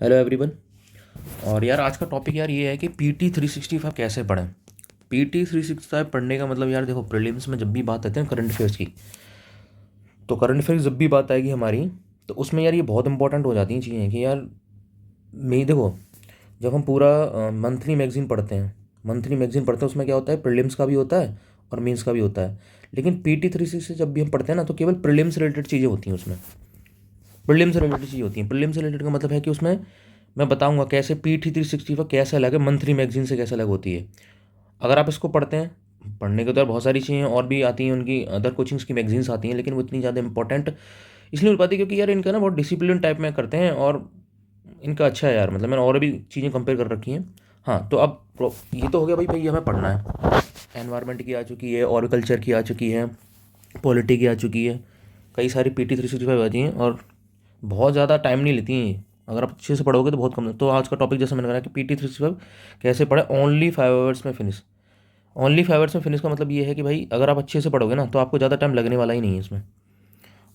Hello everyone. और यार आज का टॉपिक यार ये है कि PT 365 कैसे पढ़ें। PT 365 पढ़ने का मतलब यार देखो, प्रीलिम्स में जब भी बात आती है करंट अफेयर्स की, तो करंट अफेयर्स जब भी बात आएगी हमारी, तो उसमें यार ये बहुत इंपॉर्टेंट हो जाती हैं चीज़ें कि यार मैं देखो, जब हम पूरा मंथली मैगजीन पढ़ते हैं, उसमें क्या होता है, प्रीलिम्स का भी होता है और मेंस का भी होता है। लेकिन PT 365 जब भी हम पढ़ते हैं ना, तो केवल प्रीलिम्स रिलेटेड चीज़ें होती हैं उसमें। प्रीलिम्स रिलेटेड चीज़ होती हैं। प्रीलिम्स रिलेटेड का मतलब है कि उसमें मैं बताऊंगा कैसे PT 365 कैसे अलग है, मंथली मैगजीन से कैसे अलग होती है। अगर आप इसको पढ़ते हैं, पढ़ने के तो यार बहुत सारी चीज़ें और भी आती हैं, उनकी अदर कोचिंग्स की मैगजीन्स आती हैं, लेकिन वो इतनी ज़्यादा इंपॉर्टेंट इसलिए हो पाती है क्योंकि यार इनका ना बहुत डिसिप्लिन टाइप में करते हैं और इनका अच्छा है यार। मतलब मैंने और भी चीज़ें कंपेयर कर रखी हैं। हाँ, तो अब ये तो हो गया भाई भाई हमें पढ़ना है। एनवायरनमेंट की आ चुकी है, ऑर्टिकल्चर की आ चुकी है, पॉलिटी की आ चुकी है, कई सारी PT 365 आती हैं और बहुत ज़्यादा टाइम नहीं लेती हैं ये। अगर आप अच्छे से पढ़ोगे तो बहुत कम। तो आज का टॉपिक जैसे मैंने कहा कि PT 365 कैसे पढ़े ओनली 5 आवर्स में फिनिश। ओनली 5 आवर्स में फिनिश का मतलब ये है कि भाई अगर आप अच्छे से पढ़ोगे ना, तो आपको ज़्यादा टाइम लगने वाला ही नहीं है इसमें।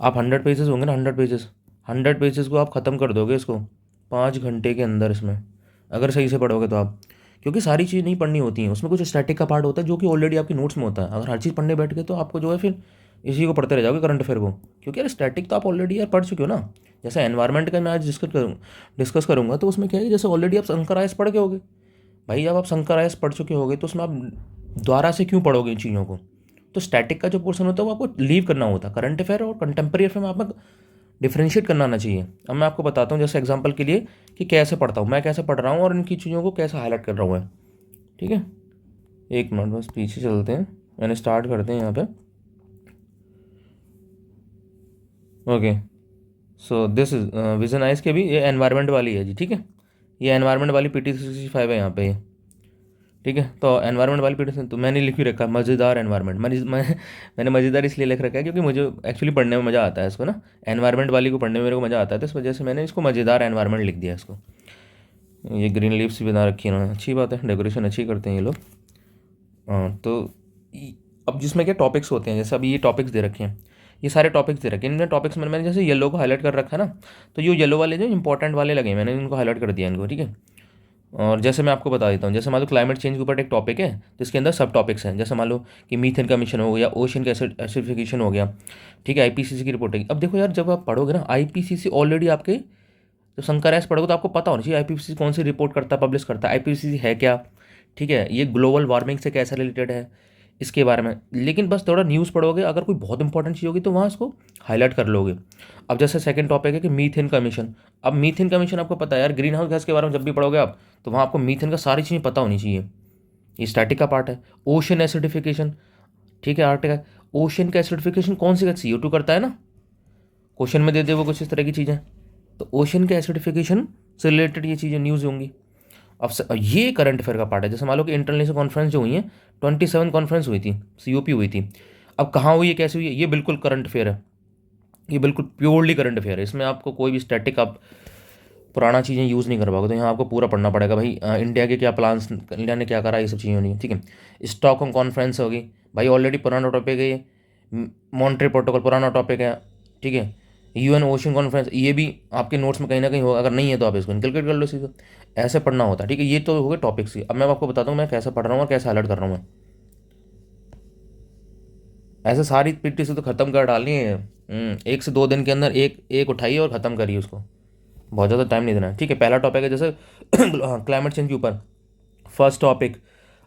आप 100 पेजेस होंगे ना, 100 पेजेस, 100 पेजेस को आप ख़त्म कर दोगे इसको 5 घंटे के अंदर इसमें, अगर सही से पढ़ोगे तो आप। क्योंकि सारी चीज़ नहीं पढ़नी होती हैं उसमें, कुछ स्टैटिक का पार्ट होता है जो कि ऑलरेडी आपकी नोट्स में होता है। अगर हर चीज़ पढ़ने बैठ गए तो आपको जो है फिर इसी को पढ़ते रह जाओगे करंट अफेयर को। क्योंकि यार स्टैटिक तो आप ऑलरेडी यार पढ़ चुके हो ना। जैसे एनवायरनमेंट का मैं आज डिस्कस करूँगा, तो उसमें क्या है कि जैसे ऑलरेडी आप शंकर आयस पढ़ के होगे। भाई जब आप शंकर आयस पढ़ चुके होगे तो उसमें आप दोबारा से क्यों पढ़ोगे इन चीज़ों को। तो स्टैटिक का जो पोर्शन होता है वो आपको लीव करना होता है। करंट अफेयर और कंटेम्प्रेरी अफेयर में आपको डिफ्रेंशिएट करना आना चाहिए। अब मैं आपको बताता हूँ जैसे एग्जांपल के लिए कि कैसे पढ़ता हूँ, मैं कैसे पढ़ रहा हूँ और इनकी चीज़ों को कैसे हाईलाइट कर रहा हूँ मैं। ठीक है, एक मिनट बस पीछे चलते हैं, मैंने स्टार्ट करते हैं यहाँ पे। Okay, so this is vision ice के भी ये एनवायरनमेंट वाली है जी। ठीक है, ये एनवायरनमेंट वाली PT 365 है यहाँ पे ये। ठीक है, तो एनवायरनमेंट वाली पीटी तो मैंने लिख ही रखा है मज़ेदार एनवायरनमेंट। मैंने मज़ेदार इसलिए लिख रखा है क्योंकि मुझे एक्चुअली पढ़ने में मज़ा आता है इसको ना। एनवायरनमेंट वाली को पढ़ने में मेरे को मज़ा आता है, तो इस वजह से मैंने इसको मज़ेदार एनवायरनमेंट लिख दिया इसको। ये ग्रीन लीव्स भी बना रखी है इन्होंने, अच्छी बात है, डेकोरेशन अच्छी करते हैं ये लोग। हाँ, तो अब जिसमें क्या टॉपिक्स होते हैं, जैसे अभी ये टॉपिक्स दे रखे हैं, ये सारे टॉपिक्स दे रखे हैं। इनमें टॉपिक्स में मैंने जैसे येलो को हाईलाइट कर रखा है ना, तो ये येलो वाले जो इंपॉर्टेंट वाले लगे हैं, मैंने इनको हाईलाइट कर दिया इनको। ठीक है, और जैसे मैं आपको बता देता हूँ, जैसे मान लो क्लाइमेट चेंज के ऊपर एक टॉपिक है, तो इसके अंदर सब टॉपिक्स हैं। जैसे मान लो कि मीथेन का मिशन हो गया, ओशन का एसिडिफिकेशन हो गया। ठीक है, IPCC की रिपोर्ट है। अब देखो यार, जब आप पढ़ोगे ना IPCC ऑलरेडी आपके, जब शंकर एस पढ़ोगे तो आपको पता होना चाहिए IPCC कौन सी रिपोर्ट करता है, पब्लिश करता है, IPCC है क्या। ठीक है, ये ग्लोबल वार्मिंग से कैसे रिलेटेड है, इसके बारे में। लेकिन बस थोड़ा न्यूज़ पढ़ोगे, अगर कोई बहुत इंपॉर्टेंट चीज़ होगी तो वहाँ इसको हाईलाइट कर लोगे। अब जैसे सेकंड टॉपिक है कि मीथेन का मिशन। अब मीथेन का मिशन आपको पता है यार, ग्रीन हाउस गैस के बारे में जब भी पढ़ोगे आप, तो वहाँ आपको मीथेन का सारी चीज़ें पता होनी चाहिए। ये स्टैटिक का पार्ट है। ओशन एसिडिफिकेशन, ठीक है, आर्टिक है। ओशन का एसिडिफिकेशन कौन सी गैस, CO2 करता है ना, क्वेश्चन में दे दे वो कुछ इस तरह की चीज़ें। तो ओशन के एसिडिफिकेशन से रिलेटेड ये चीज़ें न्यूज़ होंगी। अब ये करंट अफेयर का पार्ट है। जैसे मान लो कि इंटरनेशनल कॉन्फ्रेंस जो हुई है, 27 कॉन्फ्रेंस हुई थी, COP हुई थी। अब कहाँ हुई है, कैसे हुई है, ये बिल्कुल करंट अफेयर है। ये बिल्कुल प्योरली करंट अफेयर है। इसमें आपको कोई भी स्टैटिक आप पुराना चीज़ें यूज़ नहीं कर पाओगे। तो यहाँ आपको पूरा पढ़ना पड़ेगा भाई, इंडिया के क्या प्लान्स, इंडिया ने क्या करा, ये सब चीज़ें होनी है। ठीक है, स्टॉकहोम कॉन्फ्रेंस होगी, भाई ऑलरेडी पुराना टॉपिक है ये। मॉन्ट्रियल प्रोटोकॉल पुराना टॉपिक है। ठीक है, UN ओशन कॉन्फ्रेंस, ये भी आपके नोट्स में कहीं ना कहीं होगा, अगर नहीं है तो आप इसको इनकलकेट कर लो सीधे। ऐसे पढ़ना होता है। ठीक है, ये तो हो गए टॉपिक्स ही। अब मैं आपको बताता हूँ मैं कैसे पढ़ रहा हूँ और कैसे हाईलाइट कर रहा हूँ मैं। ऐसे सारी PT से तो ख़त्म कर डालनी है। 1 से 2 दिन के अंदर एक एक उठाइए और ख़त्म करिए उसको। बहुत ज़्यादा टाइम नहीं देना है। ठीक है, पहला टॉपिक है जैसे क्लाइमेट चेंज के ऊपर। फर्स्ट टॉपिक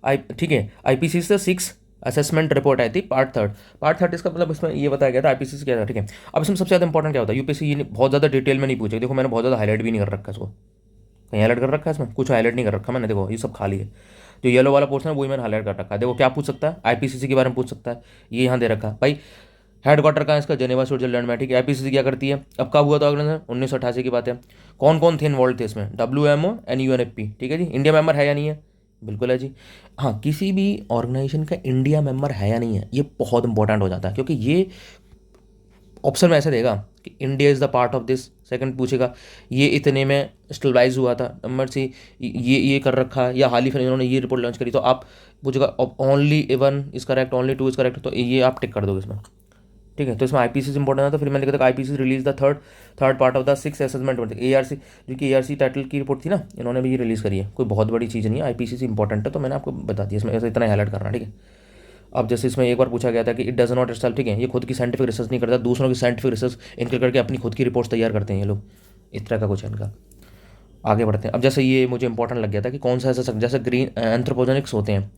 आई, ठीक है, IPCC से 6 असेसमेंट रिपोर्ट आई थी, पार्ट 3। पार्ट 3 इसका मतलब इसमें ये बताया गया था IPCC क्या था। ठीक है, अब इसमें सबसे ज़्यादा इंपॉर्टेंट क्या होता है, UPSC ये बहुत ज़्यादा डिटेल में नहीं पूछे। देखो मैंने बहुत ज़्यादा हाईलाइट भी नहीं कर रखा इसको, कहीं हाईलाइट कर रखा है इसमें, कुछ हाईलाइट नहीं कर रखा मैंने। देखो ये सब खाली है, जो येलो वाला पोर्शन है वही मैंने हाईलाइट कर रखा है। देखो क्या पूछ सकता है, IPCC के बारे में पूछ सकता है, ये यहाँ दे रखा है भाई। हेड क्वार्टर कहाँ है इसका, जेनेवा स्विट्जरलैंड में। ठीक है, IPCC क्या करती है, अब कब हुआ था ऑर्गेनाइजेशन, 1988 की बात है। कौन कौन थे इन्वॉल्व थे इसमें, WMO एंड UNFP। ठीक है जी, इंडिया मेंबर है या नहीं है, बिल्कुल है जी। हाँ, किसी भी ऑर्गेनाइजेशन का इंडिया मेंबर है या नहीं है, ये बहुत इंपॉर्टेंट हो जाता है, क्योंकि ये ऑप्शन में ऐसे देगा कि India is the part of this. Second पूछेगा ये इतने में स्टेबलाइज हुआ था, नंबर सी ये कर रखा है, या हाल ही फिर इन्होंने ये रिपोर्ट लॉन्च करी, तो आप पूछेगा only 1 is correct, only 2 is correct, तो ये आप टिक कर दोगे इसमें। ठीक है। तो इसमें आईपीसी इंपॉर्टेंट है, तो फिर मैंने लिखा था IPC release the third part of the 6 assessment ARC, जो कि एआरसी टाइटल की रिपोर्ट थी ना, इन्होंने भी ये रिलीज़ करी है। कोई बहुत बड़ी चीज़ नहीं है, आईपीसी से इंपॉर्टेंट है, तो मैंने आपको बता दिया, इसमें ऐसे इतना हाईलाइट करना, ठीक है। अब जैसे इसमें एक बार पूछा गया था कि इट डज नॉट इटसेल्फ, ठीक है, ये खुद की साइंटिफिक रिसर्च नहीं करता, दूसरों की साइंटिफिक रिसर्च इनके करके अपनी खुद की रिपोर्ट्स तैयार करते हैं ये लोग, इस तरह का कुछ है इनका। आगे बढ़ते हैं। अब जैसे ये मुझे इंपॉर्टेंट लग गया था कि कौन सा ऐसा, जैसे ग्रीन एंथ्रोपोजेनिक्स होते हैं,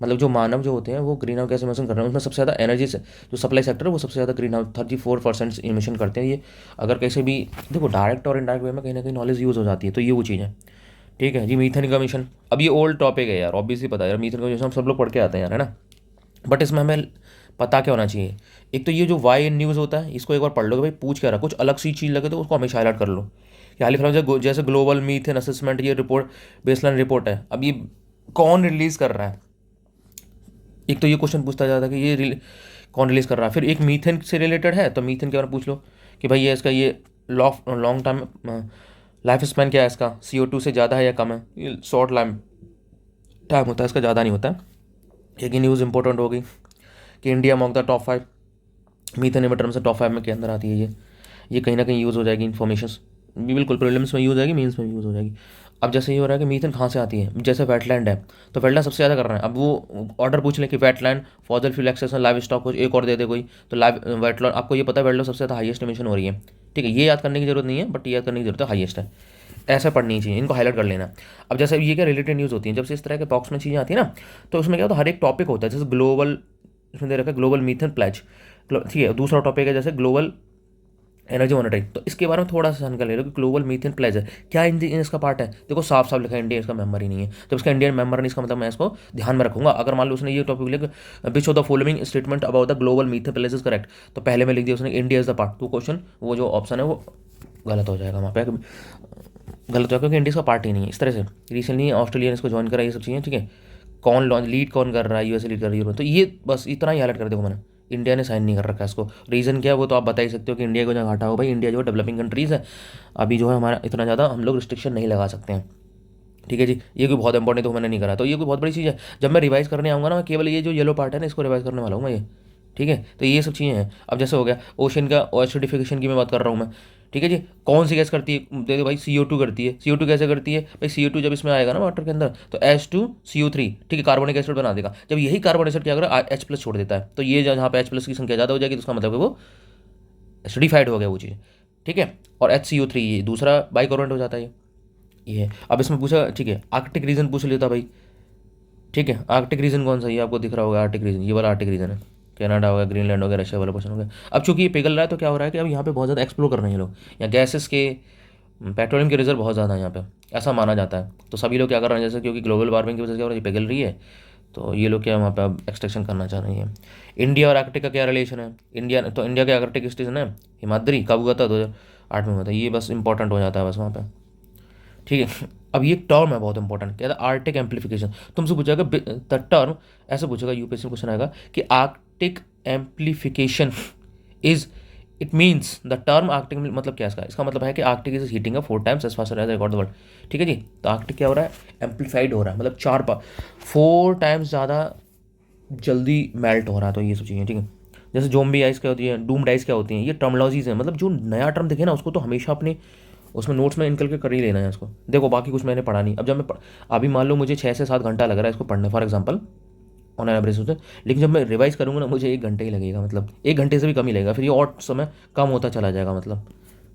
मतलब जो मानव जो होते हैं वो ग्रीन हाउस गैस इमिशन कर रहे हैं, उसमें सबसे ज़्यादा एनर्जी से जो सप्लाई सेक्टर है वो सबसे ज़्यादा ग्रीन हाउस 34% इमिशन करते हैं ये। अगर कैसे भी देखो डायरेक्ट और इनडायरेक्ट वे में कहीं ना कहीं नॉलेज यूज़ हो जाती है, तो ये वो चीज़ है, ठीक है जी। मीथेन का मिशन, अब ये ओल्ड टॉपिक है यार, ऑब्वियसली पता है यार, मीथेन का मिशन हम सब लोग पढ़ के आते हैं यार, है ना। बट इसमें हमें पता क्या होना चाहिए, एक तो ये जो वाई न्यूज़ होता है इसको एक बार पढ़ लो कि भाई पूछ क्या रहा, कुछ अलग सी चीज़ लगे तो उसको हमेशा हाईलाइट कर लो कि हाल फिलहाल जैसे ग्लोबल मीथेन असेसमेंट ये रिपोर्ट बेसलाइन रिपोर्ट है, अब ये कौन रिलीज़ कर रहा है। एक तो ये क्वेश्चन पूछता जाता है कि ये कौन रिलीज़ कर रहा है, फिर एक मीथेन से रिलेटेड है तो मीथेन के बारे में पूछ लो कि भाई ये इसका ये लॉन्ग टाइम लाइफ स्पैन क्या है इसका, CO2 से ज़्यादा है या कम है, ये शॉर्ट टाइम होता है इसका, ज़्यादा नहीं होता है। एक ही न्यूज़ इंपॉर्टेंट होगी कि India among the top 5 methane emitter में से टॉप 5 में के अंदर आती है ये कहीं ना कहीं यूज़ हो जाएगी इन्फॉर्मेशन, बिल्कुल प्रीलिम्स में यूज़ हो जाएगी, मेंस में यूज़ हो जाएगी। अब जैसे ये हो रहा है कि मीथेन कहाँ से आती है, जैसे वेटलैंड है तो वेटलैंड सबसे ज़्यादा कर रहे हैं, अब वो ऑर्डर पूछ लें कि wetland fossil fuel excess livestock को एक और दे दे कोई, तो लाइव वेटलैंड आपको ये पता है वेटलैंड सबसे ज़्यादा हाईएस्ट एमिशन हो रही है, ठीक है, ये याद करने की जरूरत नहीं है, बट ये याद करने की जरूरत है हाईएस्ट है, ऐसा पढ़नी चाहिए, इनको हाईलाइट कर लेना। अब जैसे ये क्या रिलेटेड न्यूज़ होती है, जब से इस तरह के बॉक्स में चीज़ें आती है ना, तो उसमें क्या होता है हर एक टॉपिक होता है, जैसे ग्लोबल इसमें दे रखा है ग्लोबल मीथेन प्लेज, ठीक है। दूसरा टॉपिक है जैसे ग्लोबल एनर्जी मॉनिटरिंग, तो इसके बारे में थोड़ा सा जानकारी ले लो कि ग्लोबल मीथेन प्लेज है क्या, इसका पार्ट है, देखो साफ साफ लिखा है इंडिया इसका मेंबर ही नहीं है, जब इसका इंडियन मेंबर नहीं इसका मतलब मैं इसको ध्यान में रखूंगा। अगर मान लो उसने ये टॉपिक लिखा which of the following statement about the global methane pledge is correct, तो पहले में लिख दिया उसने इंडिया इज द पार्ट, तो क्वेश्चन वो जो ऑप्शन है वो गलत हो जाएगा, वहाँ पे गलत हो जाएगा क्योंकि इंडिया का पार्ट ही नहीं है। इस तरह से रिसेंटली ऑस्ट्रेलिया ने इसको ज्वाइन करा, ये सब चीज़ें, ठीक है। कौन लॉन्च लीड कौन कर रहा है, यूएसए लीड कर रही है, तो ये बस इतना ही हाईलाइट कर देखो मैंने, इंडिया ने साइन नहीं कर रखा है इसको, रीज़न क्या है वो तो आप बता ही सकते हो कि इंडिया को जो घाटा हो, भाई इंडिया जो डेवलपिंग कंट्रीज़ है अभी जो है हमारा इतना ज़्यादा हम लोग रिस्ट्रिक्शन नहीं लगा सकते हैं, ठीक है जी। ये कोई बहुत इंपॉर्टेंट तो मैंने नहीं करा, तो ये कोई बहुत बड़ी चीज़ है, जब मैं रिवाइज करने आऊँगा ना मैं केवल ये जो येलो पार्ट है ना इसको रिवाइज करने वाला हूँ मैं ये, ठीक है। तो ये सब चीज़ें हैं। अब जैसे हो गया ओशन का एसिडिफिकेशन की मैं बात कर रहा हूँ मैं, ठीक है जी। कौन सी गैस करती है, दे दो भाई CO2 करती है, CO2 कैसे करती है भाई, CO2 जब इसमें आएगा ना वाटर के अंदर तो H2CO3, ठीक है, कार्बोनिक एसिड बना देगा, जब यही कार्बन एसिड क्या करेगा H+ छोड़ देता है, तो ये जहाँ पे H+ की संख्या ज़्यादा हो जाएगी तो उसका मतलब है वो एसिडिफाइड हो गया वो चीज़, ठीक है। और HCO3 ये दूसरा बाइकार्बोनेट हो जाता है ये है। अब इसमें पूछा, ठीक है, आर्कटिक रीजन पूछ लेता भाई, ठीक है, आर्कटिक रीजन कौन सा, ये आपको दिख रहा होगा आर्कटिक रीजन, ये वाला आर्कटिक रीजन है, कनाडा हो गया, ग्रीनलैंड हो गया, रशिया वाला क्वेश्चन हो गया। अब चूंकि ये पिघल रहा है तो क्या हो रहा है कि अब यहाँ पे बहुत ज़्यादा एक्सप्लोर कर रहे हैं लोग, यहाँ गैसेस के पेट्रोलियम के रिजर्व बहुत ज़्यादा है यहाँ पे, ऐसा माना जाता है, तो सभी लोग क्या कर रहे हैं, जैसे क्योंकि ग्लोबल वार्मिंग की वजह से क्या हो रहा है पिघल रही है, तो ये लोग क्या वहाँ पे अब एक्सट्रैक्शन करना चाह रहे हैं। इंडिया और आर्कटिक का क्या रिलेशन है, इंडिया तो इंडिया के आर्कटिक स्टेशन है हिमाद्री, कब हुआ था 2008 में हुआ था, ये बस इंपॉर्टेंट हो जाता है बस वहाँ पे, ठीक है। अब ये टर्म है बहुत इंपॉर्टेंट, क्या था आर्टिक एम्पलीफिकेशन, तुमसे पूछेगा द टर्म, ऐसे पूछेगा यूपीएससी क्वेश्चन आएगा कि Arctic amplification is, it means the term Arctic मतलब क्या है इसका मतलब है कि Arctic is heating up 4 times as fast as record the world, ठीक है जी। तो आर्कटिक क्या हो रहा है, एम्पलीफाइड हो रहा है, मतलब 4 times ज़्यादा जल्दी मेल्ट हो रहा है, तो ये सब चीज़ें, ठीक है। जैसे जोम्बी आइस क्या होती है, डूम्ड आइस क्या होती है, ये टर्मोलॉजीज हैं, मतलब जो नया टर्म दिखे ना उसको तो हमेशा अपने उसमें नोट्स में इनकल के कर ही लेना है इसको, देखो बाकी कुछ मैंने पढ़ा नहीं। अब जब मैं अभी मान लो मुझे 6 से 7 घंटा लग रहा है इसको पढ़ने फॉर एग्जाम्पल ऑन एवरेज से, लेकिन जब मैं रिवाइज करूँगा ना मुझे 1 घंटे ही लगेगा, मतलब 1 घंटे से भी कम ही लगेगा, फिर ये और समय कम होता चला जाएगा मतलब।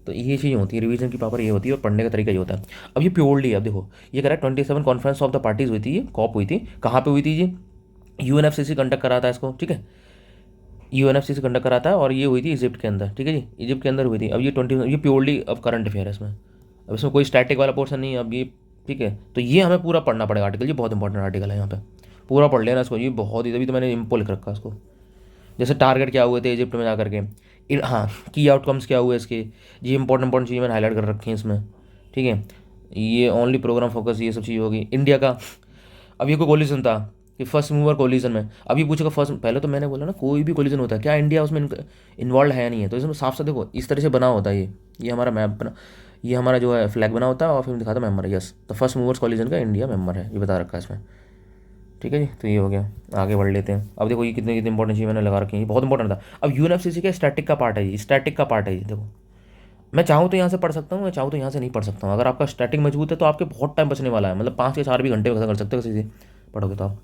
तो ये चीज़ होती है, रिवीजन की पावर ये होती है और पढ़ने का तरीका ये होता है। अब ये प्योरली, अब देखो ये कह रहा है 27 कॉन्फ्रेंस ऑफ द पार्टीज हुई थी, ये कॉप हुई थी, कहाँ पे हुई थी जी, UNFCC कंडक्ट करा था इसको, ठीक है, UNFCC कंडक्ट करा था और ये हुई थी इजिप्ट के अंदर, ठीक है जी, इजिप्ट के अंदर हुई थी। अब ये प्योरली अब करंट अफेयर है इसमें, अब इसमें कोई स्टैटिक वाला पोर्शन नहीं है अब ये, ठीक है। तो ये हमें पूरा पढ़ना पड़ेगा आर्टिकल, ये बहुत इंपॉर्टेंट आर्टिकल है यहाँ पे, पूरा पढ़ लेना इसको, ये बहुत ही, तभी तो मैंने इम्पो लिख रखा इसको। जैसे टारगेट क्या हुए थे इजिप्ट में जा करके, हाँ की आउटकम्स क्या हुए इसके, ये इंपॉर्टेंट चीज़ें मैंने हाईलाइट कर रखी हैं इसमें, ठीक है। ये ओनली प्रोग्राम फोकस ये सब चीज़ होगी इंडिया का। अब ये कोई कोलिजन था कि फर्स्ट मूवर कोलिजन में, अभी पूछेगा फर्स्ट, पहले तो मैंने बोला ना कोई भी कोलिजन होता है क्या इंडिया उसमें इन्वॉल्व है या नहीं है, तो इसमें साफ साफ देखो इस तरह से बना होता है ये हमारा मैप बना, ये हमारा जो है फ्लैग बना होता है और फिर दिखाता मेंबर है, यस, तो फर्स्ट मूवर्स कोलिजन का इंडिया मेंबर है, ये बता रखा है इसमें, ठीक है जी। तो ये हो गया, आगे बढ़ लेते हैं। अब देखो ये कितनी कितनी इंपॉर्टेंट चीज़ मैंने लगा रखी है, ये बहुत इंपॉर्टेंट था। अब यूएनएफसीसी का स्टैटिक का पार्ट है, ये स्टैटिक का पार्ट है ये। देखो मैं चाहूँ तो यहाँ से पढ़ सकता हूँ, मैं चाहूँ तो यहाँ से नहीं पढ़ सकता हूँ। अगर आपका स्टैटिक मजबूत है तो आपके बहुत टाइम बचने वाला है, मतलब 5 या 4 भी घंटे कर सकते हो किसी से पढ़ोगे तो आप।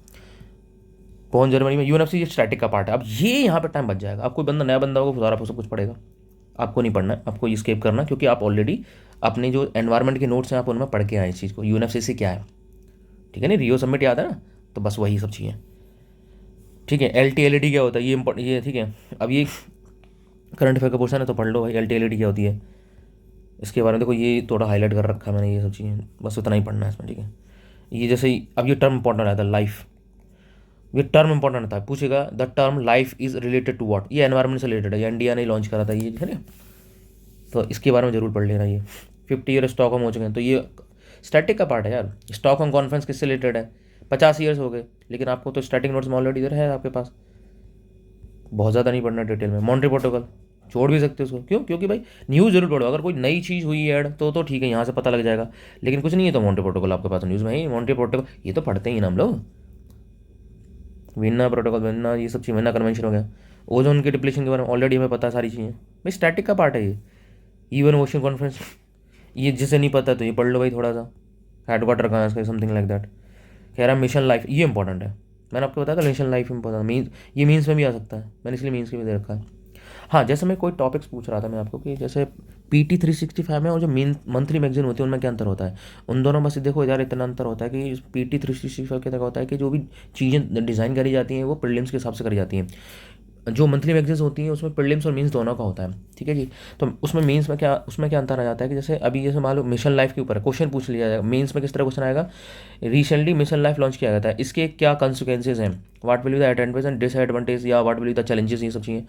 कौन जर्मनी में यूएनएफसी स्टैटिक का पार्ट है। अब ये यहाँ पे टाइम बच जाएगा। आप कोई बंदा नया बंदा होगा सारा सब कुछ पढ़ेगा, आपको नहीं पढ़ना है, आपको ये स्केप करना, क्योंकि आप ऑलरेडी अपने जो एनवायरमेंट के नोट्स हैं आप उनमें पढ़ के आए इस चीज़ को, यूएनएफसीसी क्या है। ठीक है नहीं, रियो समिट याद है ना, तो बस वही सब चीज़ें। ठीक है, L T L E D क्या होता है ये ठीक है। अब ये करंट अफेयर का क्वेश्चन है तो पढ़ लो भाई, L T L E D क्या होती है इसके बारे में। देखो ये थोड़ा हाईलाइट कर रखा है मैंने, ये सब चीज़ें बस उतना ही पढ़ना है इसमें। ठीक है, ये जैसे अब ये टर्म इंपॉर्टेंट आता है लाइफ, ये टर्म इंपॉर्टेंट आता है, पूछेगा the term life is related to what, ये एनवायरमेंट से रिलेटेड है, ये इंडिया ने लॉन्च करा था ये, है ना। तो इसके बारे में जरूर पढ़ लेना। ये 50 ईयर स्टॉकहोम हो चुके हैं, तो ये स्टैटिक का पार्ट है यार। स्टॉकहोम कॉन्फ्रेंस किससे रिलेटेड है, 50 ईयर्स हो गए, लेकिन आपको तो स्टैटिक नोट्स में ऑलरेडी इधर है आपके पास, बहुत ज़्यादा नहीं पढ़ना डिटेल में। मॉन्ट्री प्रोटोकॉल छोड़ भी सकते हो उसको, क्यों, क्योंकि भाई न्यूज़ जरूर पढ़ो। अगर कोई नई चीज़ हुई ऐड तो ठीक है, यहाँ से पता लग जाएगा, लेकिन कुछ नहीं है तो मॉन्ट्री प्रोटोकॉल आपके पास न्यूज़ में ही। मॉन्ट्री प्रोटोकॉल ये तो पढ़ते ही ना हम लोग, वियना प्रोटोकॉल, वियना ये सब चीज़, वियना कन्वेंशन हो गया, ओजोन के डिप्लेशन के बारे में ऑलरेडी हमें पता है सारी चीज़ें भाई, स्टैटिक का पार्ट है ये। इवन ओशन कॉन्फ्रेंस, ये जिसे नहीं पता तो ये पढ़ लो भाई थोड़ा सा, हेडक्वार्टर कहाँ है इसका, समथिंग लाइक दैट। कह रहा है मिशन लाइफ, ये इंपॉर्टेंट है, मैंने आपको बताया था मिशन लाइफ इंपॉर्टेंट, मीन्स ये मीन्स में भी आ सकता है, मैंने इसलिए मीन्स के भी दे रखा है। हाँ, जैसे मैं कोई टॉपिक्स पूछ रहा था मैं आपको कि जैसे PT 365 में और जो मेन मंथली मैगजीन होती है उनमें क्या अंतर होता है, उन दोनों बस देखो यार इतना अंतर होता है कि PT 365 के तक होता है कि जो भी चीज़ें डिज़ाइन करी जाती हैं वो प्रीलिम्स के हिसाब से करी जाती हैं। जो मंथली मैगजीन्स होती हैं उसमें प्रीलिम्स और मीन्स दोनों का होता है। ठीक है जी, तो उसमें मीन्स में क्या, उसमें क्या अंतर आ जाता है कि जैसे अभी जैसे मान लो मिशन लाइफ के ऊपर क्वेश्चन पूछ लिया जाएगा, मीन्स में किस तरह क्वेश्चन आएगा, रिसेंटली मिशन लाइफ लॉन्च किया गया था, इसके क्या कॉन्सिक्वेंसेज हैं, what will be the advantage and disadvantage, या what will be the challenges, ये सब चीज़ें।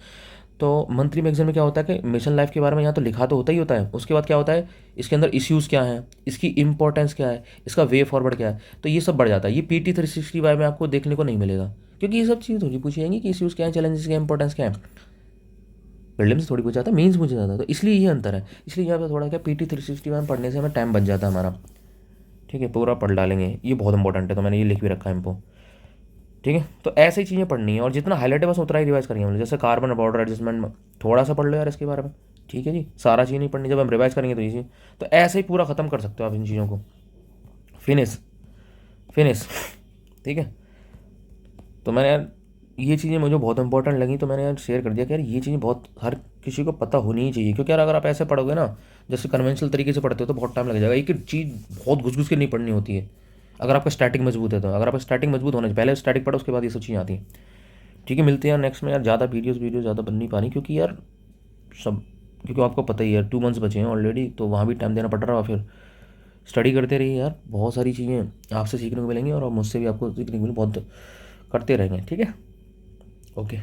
तो मंथली मैगजीन में क्या होता है कि मिशन लाइफ के बारे में यहाँ तो लिखा तो होता ही होता है, उसके बाद क्या होता है, इसके अंदर इश्यूज़ क्या हैं, इसकी इंपॉर्टेंस क्या है, इसका वे फॉरवर्ड क्या है, तो ये सब बढ़ जाता है। ये PT 365 में आपको देखने को नहीं मिलेगा, क्योंकि ये सब चीज़ थोड़ी पूछी जाएंगी कि इश्यूज़ क्या है, चैलेंजेस क्या है, इंपॉर्टेंस क्या है, प्रीलिम्स से थोड़ी पूछा जाता है, मेंस पूछा जाता है, तो इसलिए ये अंतर है। इसलिए यहाँ पे थोड़ा क्या PT 365 पढ़ने से हमें टाइम बच जाता है हमारा। ठीक है, पूरा पढ़ डालेंगे, ये बहुत इंपॉर्टेंट है, तो मैंने ये लिख भी रखा है इनको। ठीक है, तो ऐसे ही चीज़ें पढ़नी है, और जितना हाईलाइट है बस उतना ही रिवाइज करेंगे हम लोग। जैसे कार्बन बॉर्डर एडजस्टमेंट थोड़ा सा पढ़ लो यार इसके बारे में। ठीक है जी, सारा चीज़ नहीं पढ़नी, जब हम रिवाइज करेंगे तो ये चीज़, तो ऐसे ही पूरा ख़त्म कर सकते हो आप इन चीज़ों को। Finish finish. ठीक है, तो मैंने यार ये चीज़ें मुझे बहुत इंपॉर्टेंट लगी, तो मैंने यार शेयर कर दिया कि यार ये चीज़ें बहुत हर किसी को पता होनी ही चाहिए। क्योंकि यार अगर आप ऐसे पढ़ोगे ना जैसे कन्वेंशनल तरीके से पढ़ते हो तो बहुत टाइम लग जाएगा, एक चीज़ बहुत घुस घुस के नहीं पढ़नी होती है। अगर आपका स्टैटिक मजबूत है तो, अगर आपका स्टैटिक मजबूत होना चाहिए, पहले स्टैटिक पढ़ो उसके बाद ये सब चीज़ें आती हैं। ठीक है, मिलते हैं यार नेक्स्ट में। यार ज़्यादा वीडियो ज़्यादा बन नहीं पा रही, क्योंकि यार सब, क्योंकि आपको पता ही है 2 मंथ्स बचे हैं ऑलरेडी, तो वहाँ भी टाइम देना पड़ रहा है। फिर स्टडी करते रहिए यार, बहुत सारी चीज़ें आपसे सीखने को मिलेंगी और मुझसे भी आपको सीखने को मिलेंगी, बहुत करते रहेंगे। ठीक है, ओके।